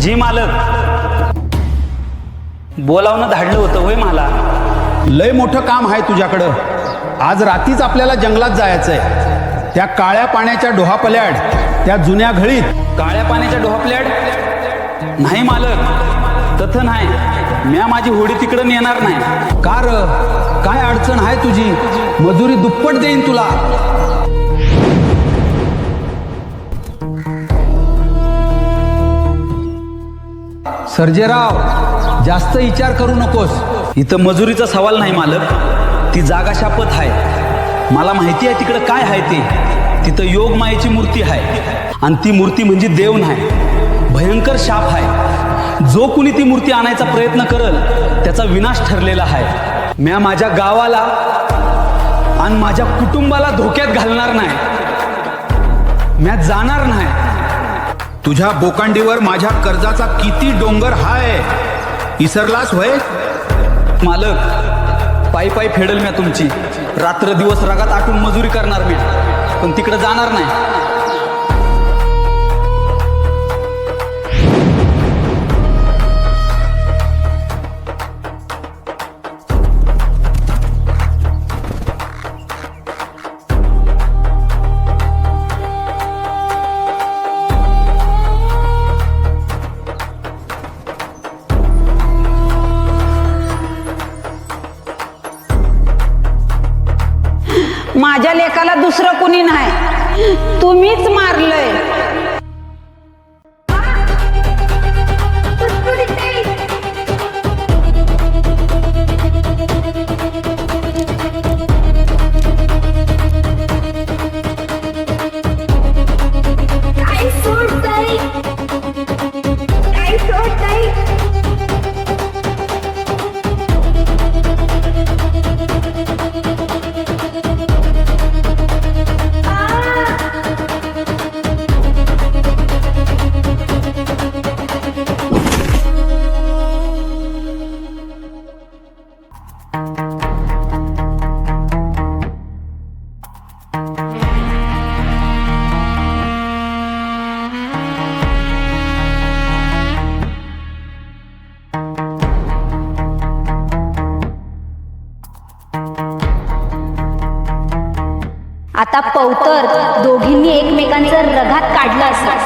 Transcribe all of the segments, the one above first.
जी मालक, बोलावणं धाडलं होतं होय मला. लय मोठं काम आहे तुझ्याकडं. आज रात्रीच आपल्याला जंगलात जायचंय. त्या काळ्या पाण्याच्या डोहापल्याड, त्या जुन्या घळीत. काळ्या पाण्याच्या डोहापल्याड? नाही मालक, तथं नाही. म्या माझी होडी तिकडं नेणार नाही. कार काय अडचण आहे तुझी? मजुरी दुप्पट देईन तुला. सर्जेराव, जास्त विचार करू नकोस. इथं मजुरीचा सवाल नाही मालक, ती जागा शापत आहे. मला माहिती आहे तिकडं काय आहे ते. तिथं योगमायेची मूर्ती आहे आणि ती मूर्ती म्हणजे देव नाही, भयंकर शाप आहे. जो कुणी ती मूर्ती आणायचा प्रयत्न करल त्याचा विनाश ठरलेला आहे. म्या माझ्या गावाला आणि माझ्या कुटुंबाला धोक्यात घालणार नाही. म्या जाणार नाही. तुझ्या बोकांडीवर माझ्या कर्जाचा किती डोंगर हाय, इसरलास होय? मालक, पायी पायी फेडल म्या तुमची. रात्र दिवस रागात आटून मजुरी करणार म्या, पण तिकडे जाणार नाही. माझ्या लेकाला दुसरं कुणी नाही, तुम्हीच मारलंय. आता पौतर दोघींनी एकमेकांचं रघात काढलं असं.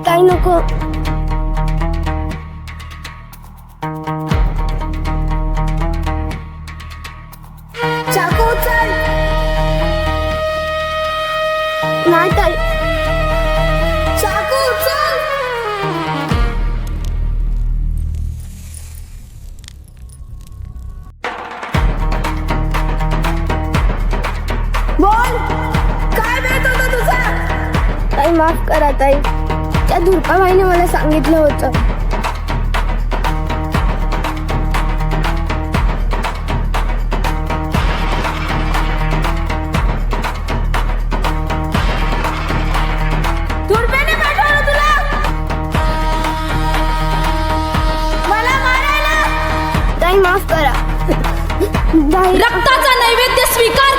काय नको. चाकू उचल. नाही ताई, चाकू उचल. बोल, काय बेत होतं तुझं? ताई माफ करा ताई, त्या धुरपाबाईने मला सांगितलं होतं. धुरप्याने पाठवलं तुला मला मारायला. ताई माफ करा. रक्ताचा नैवेद्य स्वीकार